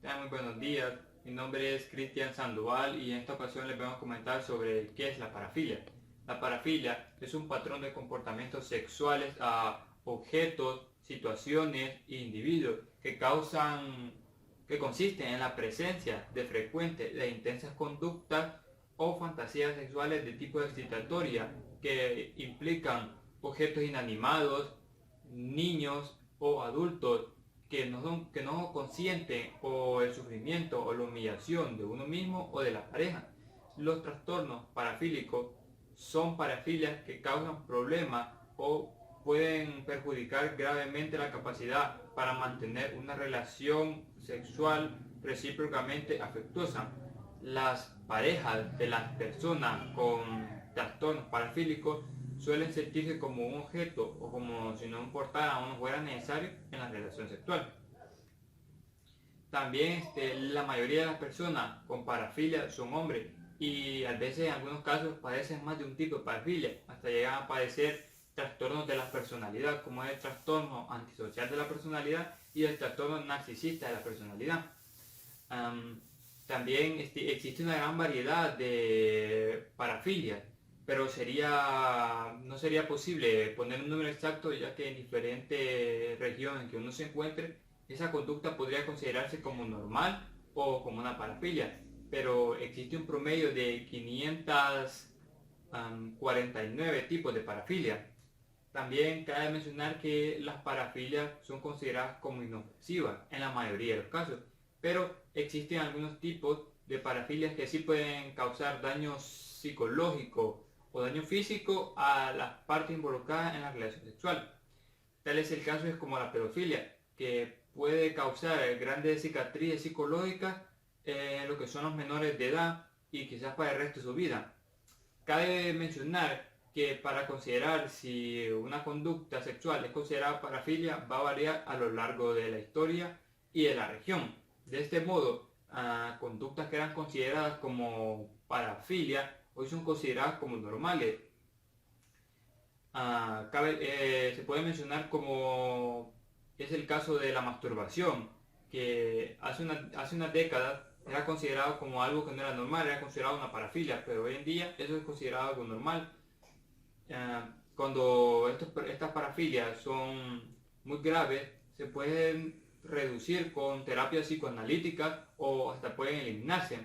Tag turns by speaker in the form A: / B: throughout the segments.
A: Muy buenos días, mi nombre es Cristian Sandoval y en esta ocasión les vengo a comentar sobre qué es la parafilia. La parafilia es un patrón de comportamientos sexuales a objetos, situaciones e individuos que consisten en la presencia de frecuentes e intensas conductas o fantasías sexuales de tipo excitatoria que implican objetos inanimados, niños o adultos que no consienten o el sufrimiento o la humillación de uno mismo o de la pareja. Los trastornos parafílicos son parafilias que causan problemas o pueden perjudicar gravemente la capacidad para mantener una relación sexual recíprocamente afectuosa. Las parejas de las personas con trastornos parafílicos suelen sentirse como un objeto o como si no importara o no fuera necesario en la relación sexual. También la mayoría de las personas con parafilia son hombres y a veces en algunos casos padecen más de un tipo de parafilia, hasta llegan a padecer trastornos de la personalidad, como es el trastorno antisocial de la personalidad y el trastorno narcisista de la personalidad. También existe una gran variedad de parafilias, pero no sería posible poner un número exacto, ya que en diferentes regiones en que uno se encuentre, esa conducta podría considerarse como normal o como una parafilia, pero existe un promedio de 549 tipos de parafilia. También cabe mencionar que las parafilias son consideradas como inofensivas en la mayoría de los casos, pero existen algunos tipos de parafilias que sí pueden causar daño psicológico o daño físico a las partes involucradas en la relación sexual. Tal es el caso como la pedofilia, que puede causar grandes cicatrices psicológicas en lo que son los menores de edad y quizás para el resto de su vida. Cabe mencionar que para considerar si una conducta sexual es considerada parafilia va a variar a lo largo de la historia y de la región. De este modo, conductas que eran consideradas como parafilia hoy son consideradas como normales. Se puede mencionar como es el caso de la masturbación, que hace unas décadas era considerado como algo que no era normal, era considerado una parafilia, pero hoy en día eso es considerado algo normal. Cuando estas parafilias son muy graves, se pueden reducir con terapias psicoanalíticas o hasta pueden eliminarse.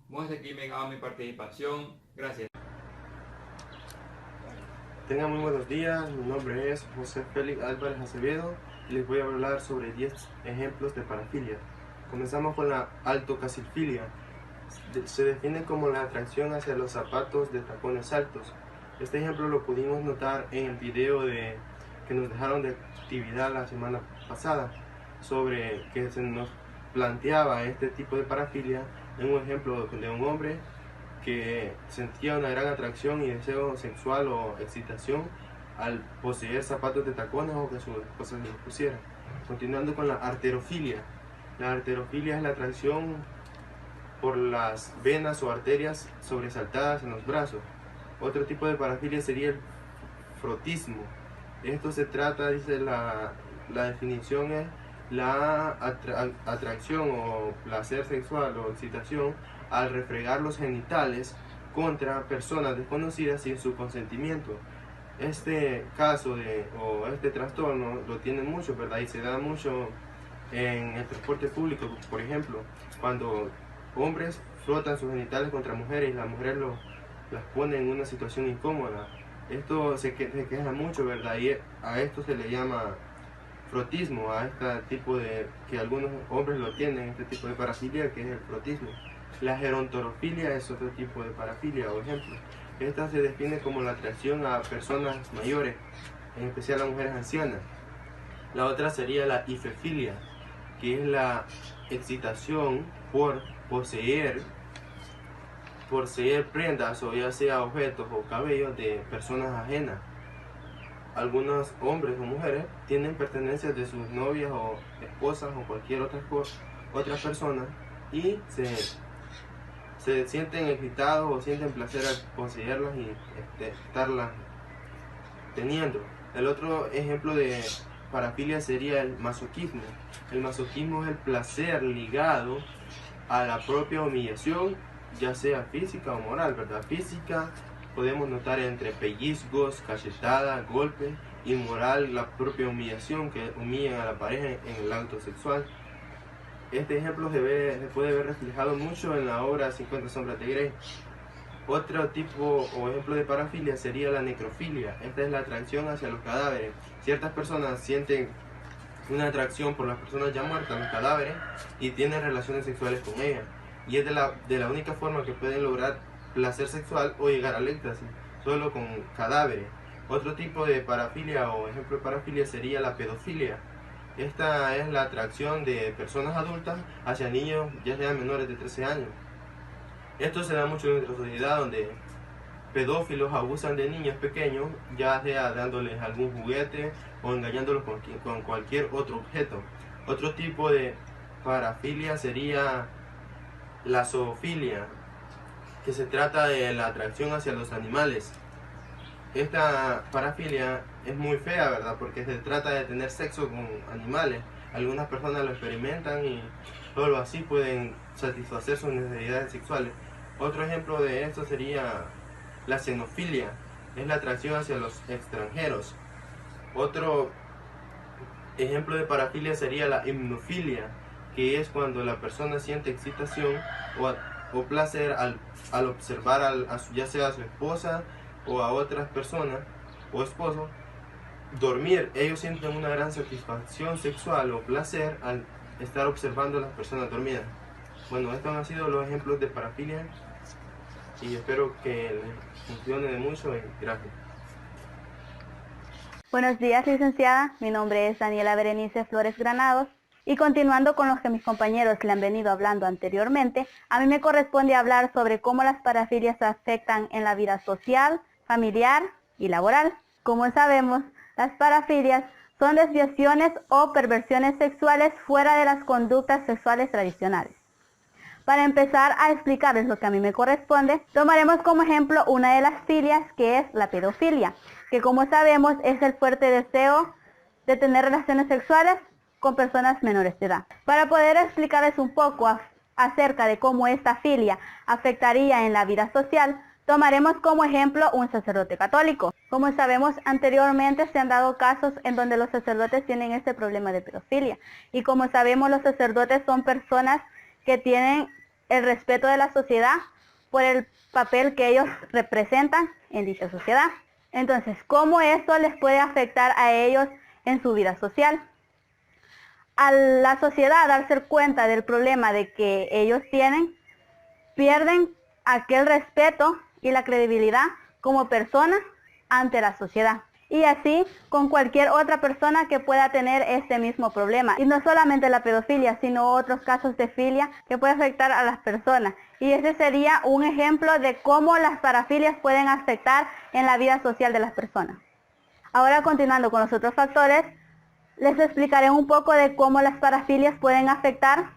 A: Bueno, hasta aquí me acaba mi participación. Gracias.
B: Tengan muy buenos días, mi nombre es José Félix Álvarez Acevedo y les voy a hablar sobre 10 ejemplos de parafilia. Comenzamos con la altocalcifilia. Se define como la atracción hacia los zapatos de tacones altos. Este ejemplo lo pudimos notar en el video que nos dejaron de actividad la semana pasada, sobre que se nos planteaba este tipo de parafilia en un ejemplo de un hombre que sentía una gran atracción y deseo sexual o excitación al poseer zapatos de tacones o que su esposa se los pusiera. Continuando con la arterofilia. La arterofilia es la atracción por las venas o arterias sobresaltadas en los brazos. Otro tipo de parafilia sería el frotismo. Esto se trata, dice la definición es la atracción o placer sexual o excitación al refregar los genitales contra personas desconocidas sin su consentimiento. Este caso o este trastorno lo tienen mucho, ¿verdad? Y se da mucho en el transporte público, por ejemplo, cuando hombres frotan sus genitales contra mujeres y las mujeres las ponen en una situación incómoda. Esto se queja mucho, ¿verdad? Y a esto se le llama frotismo, a este tipo de, que algunos hombres lo tienen, este tipo de parafilia que es el frotismo. La gerontorofilia es otro tipo de parafilia o ejemplo. Esta se define como la atracción a personas mayores, en especial a mujeres ancianas. La otra sería la ifefilia, que es la excitación por poseer prendas o ya sea objetos o cabellos de personas ajenas. Algunos hombres o mujeres tienen pertenencias de sus novias o esposas o cualquier otra persona y se sienten excitados o sienten placer al poseerlas y estarlas teniendo. El otro ejemplo de parafilia sería el masoquismo. El masoquismo es el placer ligado a la propia humillación, ya sea física o moral, ¿verdad? Física podemos notar entre pellizcos, cachetadas, golpes, y moral la propia humillación, que humillan a la pareja en el acto sexual. Este ejemplo se puede ver reflejado mucho en la obra 50 sombras de Grey. Otro tipo o ejemplo de parafilia sería la necrofilia. Esta es la atracción hacia los cadáveres. Ciertas personas sienten una atracción por las personas ya muertas, los cadáveres, y tienen relaciones sexuales con ellas. Y es de la única forma que pueden lograr placer sexual o llegar al éxtasis, solo con cadáveres. Otro tipo de parafilia o ejemplo de parafilia sería la pedofilia. Esta es la atracción de personas adultas hacia niños, ya sean menores de 13 años. Esto se da mucho en nuestra sociedad, donde pedófilos abusan de niños pequeños, ya sea dándoles algún juguete o engañándolos con cualquier otro objeto. Otro tipo de parafilia sería la zoofilia, que se trata de la atracción hacia los animales. Esta parafilia es muy fea, ¿verdad? Porque se trata de tener sexo con animales. Algunas personas lo experimentan y solo así pueden satisfacer sus necesidades sexuales. Otro ejemplo de esto sería la xenofilia, es la atracción hacia los extranjeros. Otro ejemplo de parafilia sería la hipnofilia, que es cuando la persona siente excitación o placer al observar ya sea a su esposa o a otras personas o esposo dormir. Ellos sienten una gran satisfacción sexual o placer al estar observando a las personas dormidas. Bueno, estos han sido los ejemplos de parafilia y espero que les funcione de mucho y gracias.
C: Buenos días, licenciada. Mi nombre es Daniela Berenice Flores Granados. Y continuando con los que mis compañeros le han venido hablando anteriormente, a mí me corresponde hablar sobre cómo las parafilias afectan en la vida social, familiar y laboral. Como sabemos, las parafilias son desviaciones o perversiones sexuales fuera de las conductas sexuales tradicionales. Para empezar a explicarles lo que a mí me corresponde, tomaremos como ejemplo una de las filias, que es la pedofilia, que como sabemos es el fuerte deseo de tener relaciones sexuales con personas menores de edad. Para poder explicarles un poco acerca de cómo esta filia afectaría en la vida social, tomaremos como ejemplo un sacerdote católico. Como sabemos, anteriormente se han dado casos en donde los sacerdotes tienen este problema de pedofilia. Y como sabemos, los sacerdotes son personas que tienen el respeto de la sociedad por el papel que ellos representan en dicha sociedad. Entonces, ¿cómo esto les puede afectar a ellos en su vida social? A la sociedad darse cuenta del problema de que ellos tienen, pierden aquel respeto y la credibilidad como persona ante la sociedad. Y así con cualquier otra persona que pueda tener este mismo problema. Y no solamente la pedofilia, sino otros casos de filia que puede afectar a las personas. Y ese sería un ejemplo de cómo las parafilias pueden afectar en la vida social de las personas. Ahora, continuando con los otros factores, les explicaré un poco de cómo las parafilias pueden afectar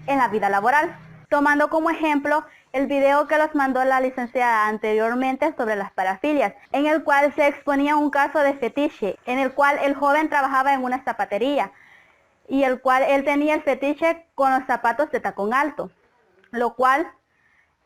C: en la vida laboral. Tomando como ejemplo el video que los mandó la licenciada anteriormente sobre las parafilias, en el cual se exponía un caso de fetiche, en el cual el joven trabajaba en una zapatería, y el cual él tenía el fetiche con los zapatos de tacón alto, lo cual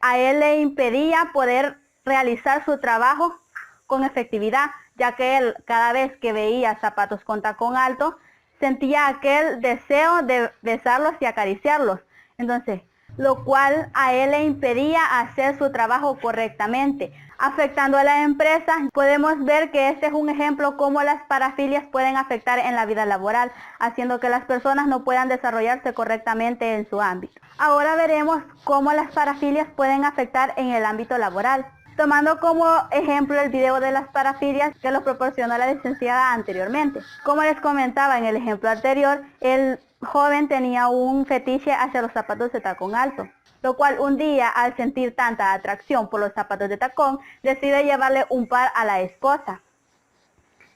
C: a él le impedía poder realizar su trabajo con efectividad, ya que él cada vez que veía zapatos con tacón alto, sentía aquel deseo de besarlos y acariciarlos. Entonces, lo cual a él le impedía hacer su trabajo correctamente, afectando a la empresa. Podemos ver que este es un ejemplo cómo las parafilias pueden afectar en la vida laboral, haciendo que las personas no puedan desarrollarse correctamente en su ámbito. Ahora veremos cómo las parafilias pueden afectar en el ámbito laboral, tomando como ejemplo el video de las parafilias que lo proporcionó la licenciada anteriormente. Como les comentaba en el ejemplo anterior, el joven tenía un fetiche hacia los zapatos de tacón alto, lo cual un día, al sentir tanta atracción por los zapatos de tacón, decide llevarle un par a la esposa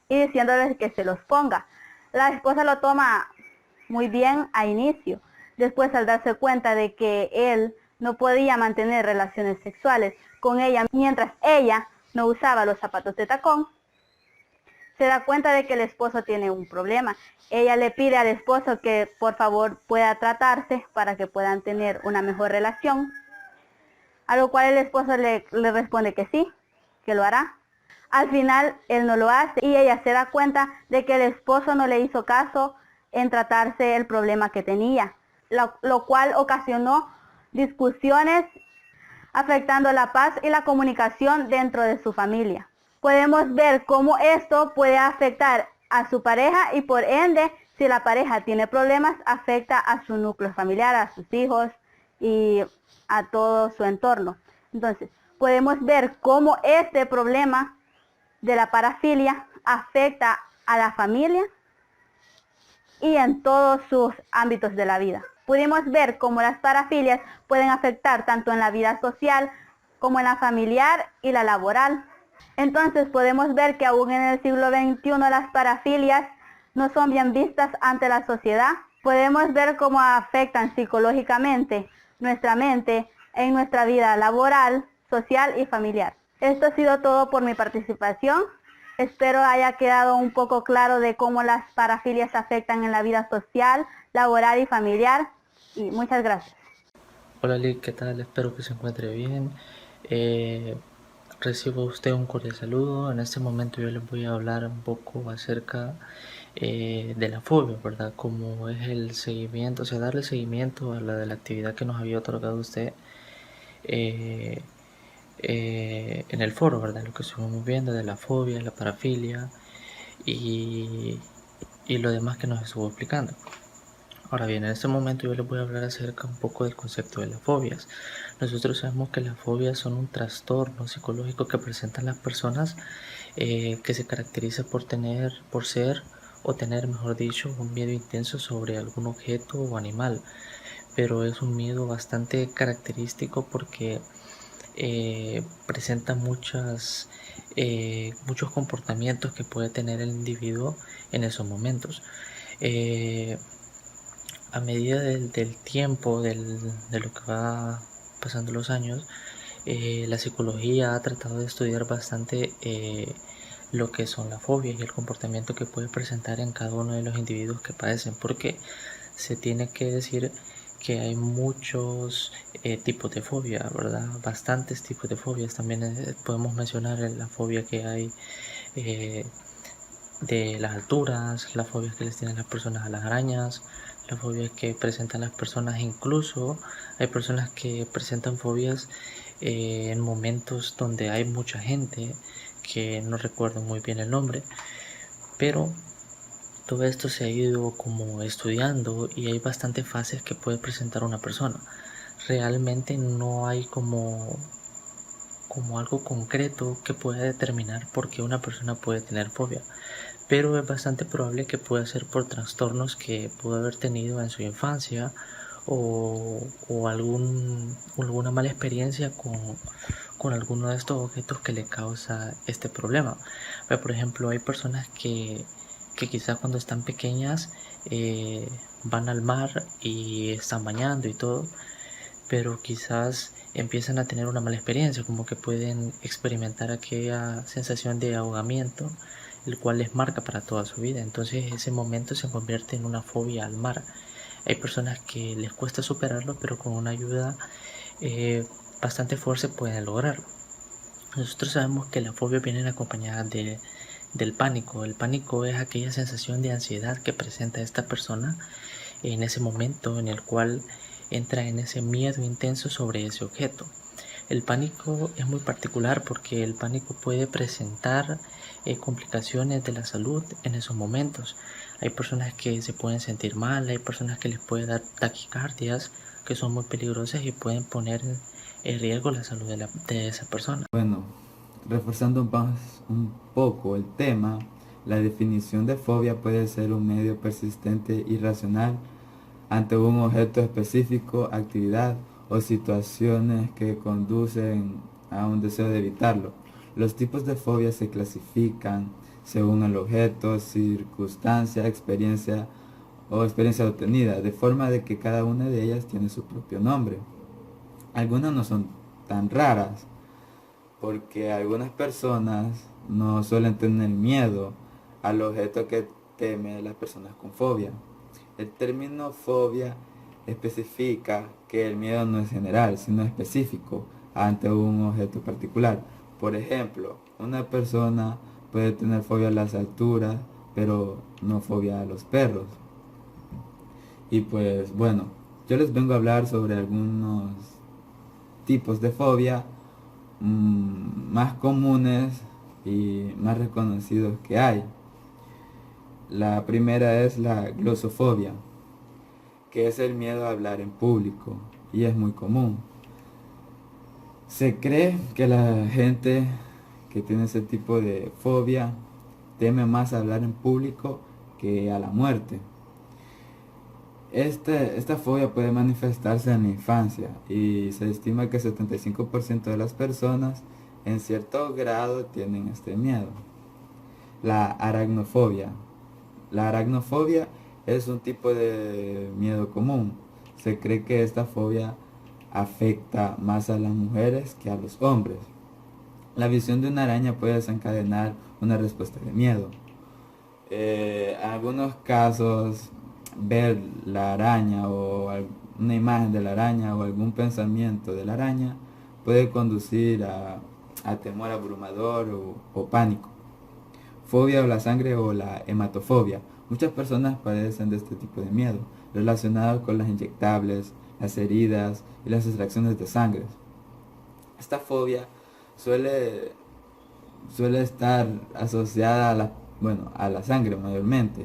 C: y diciéndole que se los ponga. La esposa lo toma muy bien a inicio. Después, al darse cuenta de que él no podía mantener relaciones sexuales con ella mientras ella no usaba los zapatos de tacón, se da cuenta de que el esposo tiene un problema. Ella le pide al esposo que por favor pueda tratarse para que puedan tener una mejor relación, a lo cual el esposo le responde que sí, que lo hará. Al final él no lo hace y ella se da cuenta de que el esposo no le hizo caso en tratarse el problema que tenía, lo cual ocasionó discusiones afectando la paz y la comunicación dentro de su familia. Podemos ver cómo esto puede afectar a su pareja y por ende, si la pareja tiene problemas, afecta a su núcleo familiar, a sus hijos y a todo su entorno. Entonces, podemos ver cómo este problema de la parafilia afecta a la familia y en todos sus ámbitos de la vida. Pudimos ver cómo las parafilias pueden afectar tanto en la vida social como en la familiar y la laboral. Entonces podemos ver que aún en el siglo XXI las parafilias no son bien vistas ante la sociedad. Podemos ver cómo afectan psicológicamente nuestra mente en nuestra vida laboral, social y familiar. Esto ha sido todo por mi participación. Espero haya quedado un poco claro de cómo las parafilias afectan en la vida social, laboral y familiar. Y muchas gracias.
D: Hola Lick, ¿qué tal? Espero que se encuentre bien. Recibo usted un cordial saludo. En este momento yo les voy a hablar un poco acerca de la fobia, ¿verdad? Como es el seguimiento, o sea, darle seguimiento a la de la actividad que nos había otorgado usted eh, en el foro, ¿verdad? Lo que estuvimos viendo de la fobia, la parafilia y, y lo demás que nos estuvo explicando. Ahora bien, en este momento yo les voy a hablar acerca un poco del concepto de las fobias. Nosotros sabemos que las fobias son un trastorno psicológico que presentan las personas que se caracteriza por ser o tener, mejor dicho, un miedo intenso sobre algún objeto o animal. Pero es un miedo bastante característico porque presenta muchos comportamientos que puede tener el individuo en esos momentos. A medida del tiempo, de lo que va pasando los años, la psicología ha tratado de estudiar bastante lo que son las fobias y el comportamiento que puede presentar en cada uno de los individuos que padecen, porque se tiene que decir que hay muchos tipos de fobia, ¿verdad? Bastantes tipos de fobias. También podemos mencionar la fobia que hay de las alturas, las fobias que les tienen las personas a las arañas, las fobias que presentan las personas, incluso hay personas que presentan fobias en momentos donde hay mucha gente, que no recuerdo muy bien el nombre, pero todo esto se ha ido como estudiando y hay bastantes fases que puede presentar una persona. Realmente no hay como algo concreto que pueda determinar por qué una persona puede tener fobia, pero es bastante probable que pueda ser por trastornos que pudo haber tenido en su infancia o alguna mala experiencia con alguno de estos objetos que le causa este problema. Por ejemplo, hay personas que quizás cuando están pequeñas van al mar y están bañando y todo, pero quizás empiezan a tener una mala experiencia, como que pueden experimentar aquella sensación de ahogamiento, el cual les marca para toda su vida. Entonces ese momento se convierte en una fobia al mar. Hay personas que les cuesta superarlo, pero con una ayuda bastante fuerte pueden lograrlo. Nosotros sabemos que la fobia viene acompañada del pánico. El pánico es aquella sensación de ansiedad que presenta esta persona en ese momento en el cual entra en ese miedo intenso sobre ese objeto. El pánico es muy particular porque el pánico puede presentar complicaciones de la salud en esos momentos. Hay personas que se pueden sentir mal, hay personas que les puede dar taquicardias que son muy peligrosas y pueden poner en riesgo la salud de esa persona.
E: Bueno, reforzando más un poco el tema, la definición de fobia puede ser un medio persistente irracional ante un objeto específico, actividad o situaciones que conducen a un deseo de evitarlo. Los tipos de fobia se clasifican según el objeto, circunstancia, experiencia obtenida, de forma de que cada una de ellas tiene su propio nombre. Algunas no son tan raras, porque algunas personas no suelen tener miedo al objeto que teme las personas con fobia. El término fobia especifica que el miedo no es general, sino específico ante un objeto particular. Por ejemplo, una persona puede tener fobia a las alturas, pero no fobia a los perros. Y pues bueno, yo les vengo a hablar sobre algunos tipos de fobia más comunes y más reconocidos que hay. La primera es la glosofobia, que es el miedo a hablar en público y es muy común. Se cree que la gente que tiene ese tipo de fobia teme más hablar en público que a la muerte. Esta fobia puede manifestarse en la infancia y se estima que el 75% de las personas en cierto grado tienen este miedo. La aracnofobia. La aracnofobia es un tipo de miedo común. Se cree que esta fobia afecta más a las mujeres que a los hombres. La visión de una araña puede desencadenar una respuesta de miedo. En algunos casos, ver la araña o una imagen de la araña o algún pensamiento de la araña puede conducir a temor abrumador o pánico. Fobia a la sangre o la hematofobia. Muchas personas padecen de este tipo de miedo, relacionado con las inyectables, las heridas y las extracciones de sangre. Esta fobia suele estar asociada a la sangre mayormente.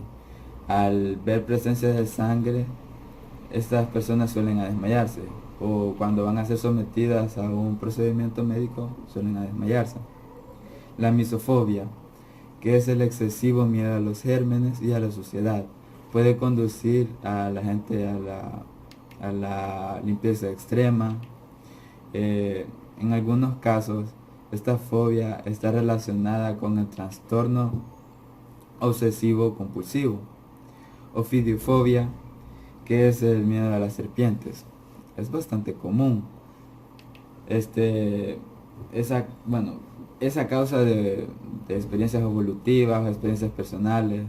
E: Al ver presencia de sangre, estas personas suelen desmayarse, o cuando van a ser sometidas a un procedimiento médico suelen desmayarse. La misofobia, que es el excesivo miedo a los gérmenes y a la suciedad, puede conducir a la gente a la limpieza extrema. En algunos casos, esta fobia está relacionada con el trastorno obsesivo compulsivo. Ofidiofobia, que es el miedo a las serpientes. Es bastante común. Es a causa de experiencias evolutivas, experiencias personales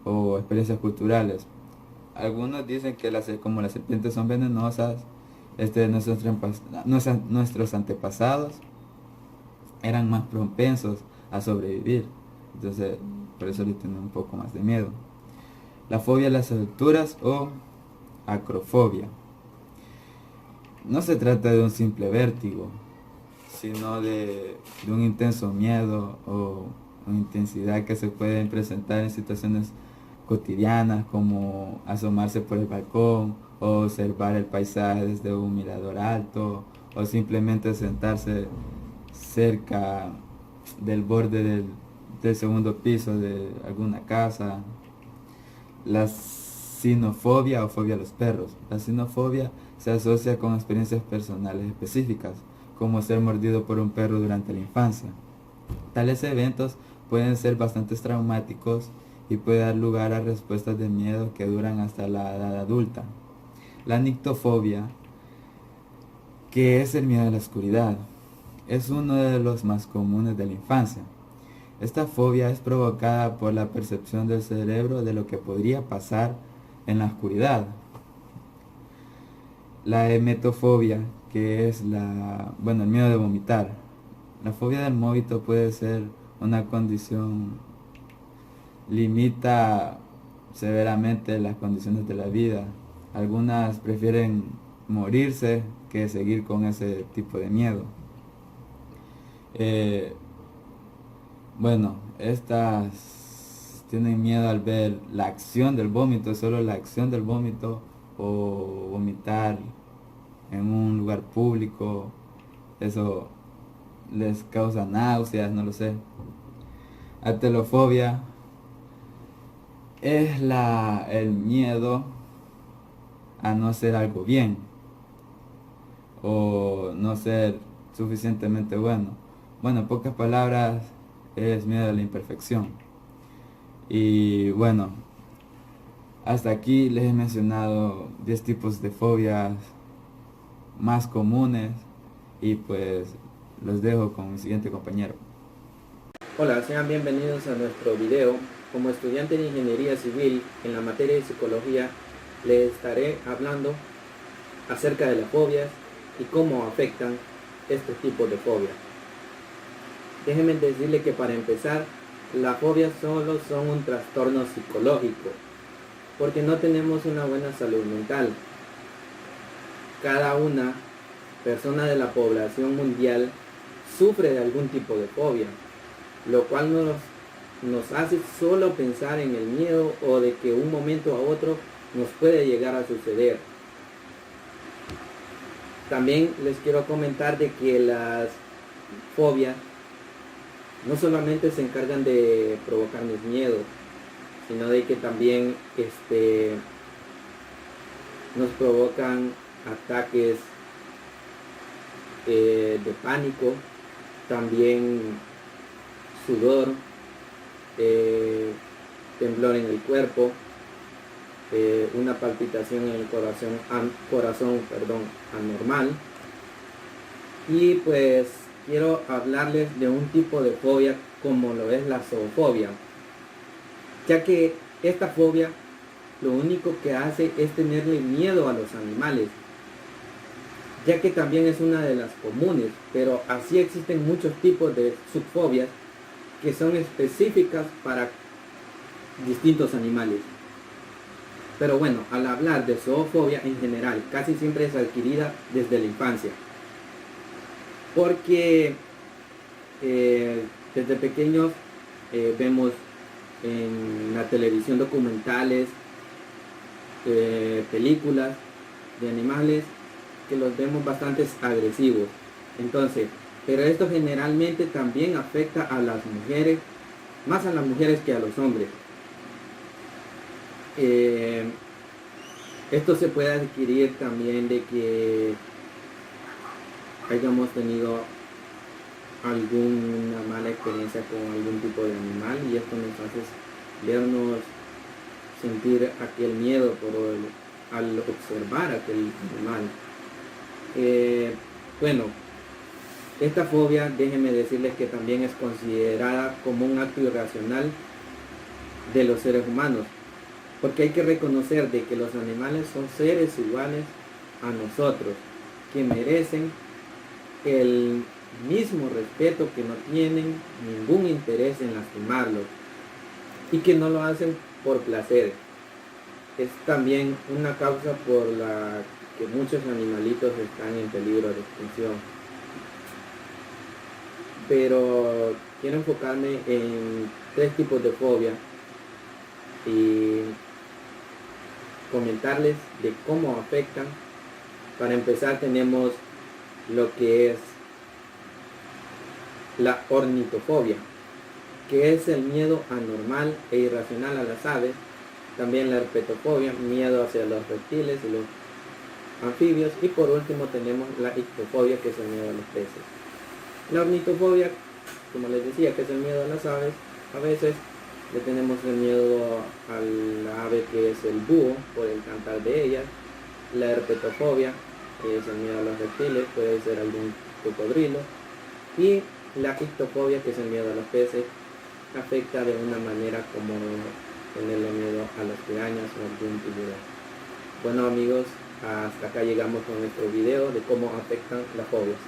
E: o experiencias culturales. Algunos dicen que como las serpientes son venenosas, nuestros antepasados eran más propensos a sobrevivir. Entonces, por eso le tienen un poco más de miedo. La fobia a las alturas o acrofobia. No se trata de un simple vértigo, sino de un intenso miedo o una intensidad que se puede presentar en situaciones cotidianas, como asomarse por el balcón o observar el paisaje desde un mirador alto, o simplemente sentarse cerca del borde del segundo piso de alguna casa. La sinofobia o fobia a los perros. La sinofobia se asocia con experiencias personales específicas, como ser mordido por un perro durante la infancia. Tales eventos pueden ser bastante traumáticos y puede dar lugar a respuestas de miedo que duran hasta la edad adulta. La nictofobia, que es el miedo a la oscuridad, es uno de los más comunes de la infancia. Esta fobia es provocada por la percepción del cerebro de lo que podría pasar en la oscuridad. La emetofobia, que es el miedo de vomitar. La fobia del vómito puede ser una condición, limita severamente las condiciones de la vida. Algunas prefieren morirse que seguir con ese tipo de miedo. Estas tienen miedo al ver la acción del vómito, solo la acción del vómito, o vomitar en un lugar público. Eso les causa náuseas, no lo sé. Atelofobia es el miedo a no hacer algo bien o no ser suficientemente bueno. Bueno, en pocas palabras, es miedo a la imperfección. Y bueno, hasta aquí les he mencionado 10 tipos de fobias más comunes y pues los dejo con mi siguiente compañero.
F: Hola, sean bienvenidos a nuestro video como estudiante de Ingeniería Civil en la materia de Psicología, les estaré hablando acerca de las fobias y cómo afectan este tipo de fobias. Déjenme decirle que para empezar, las fobias solo son un trastorno psicológico, porque no tenemos una buena salud mental. Cada una persona de la población mundial sufre de algún tipo de fobia, lo cual nos hace solo pensar en el miedo o de que un momento a otro nos puede llegar a suceder. También les quiero comentar de que las fobias no solamente se encargan de provocarnos miedo, sino de que también nos provocan ataques de pánico, también sudor, temblor en el cuerpo, una palpitación en el corazón anormal. Y pues quiero hablarles de un tipo de fobia como lo es la zoofobia, ya que esta fobia lo único que hace es tenerle miedo a los animales, ya que también es una de las comunes, pero así existen muchos tipos de subfobias que son específicas para distintos animales. Pero bueno, al hablar de zoofobia en general, casi siempre es adquirida desde la infancia, porque desde pequeños vemos en la televisión documentales, películas de animales que los vemos bastante agresivos. Entonces, pero esto generalmente también afecta a las mujeres, más a las mujeres que a los hombres. Esto se puede adquirir también de que hayamos tenido alguna mala experiencia con algún tipo de animal, y esto nos hace vernos sentir aquel miedo al observar aquel animal. Bueno, esta fobia, déjenme decirles que también es considerada como un acto irracional de los seres humanos, porque hay que reconocer de que los animales son seres iguales a nosotros, que merecen el mismo respeto, que no tienen ningún interés en lastimarlos y que no lo hacen por placer. Es también una causa por la que muchos animalitos están en peligro de extinción. Pero quiero enfocarme en 3 tipos de fobia y comentarles de cómo afectan. Para empezar, tenemos lo que es la ornitofobia, que es el miedo anormal e irracional a las aves. También la herpetofobia, miedo hacia los reptiles y los anfibios. Y por último tenemos la ictofobia, que es el miedo a los peces. La ornitofobia, como les decía, que es el miedo a las aves. A veces le tenemos el miedo al ave que es el búho, por el cantar de ellas. La herpetofobia, que es el miedo a los reptiles, puede ser algún cocodrilo. Y la ictofobia, que es el miedo a los peces, afecta de una manera como tenerle miedo a las pirañas o algún tiburón. Bueno amigos, hasta acá llegamos con nuestro video de cómo afectan las fobias.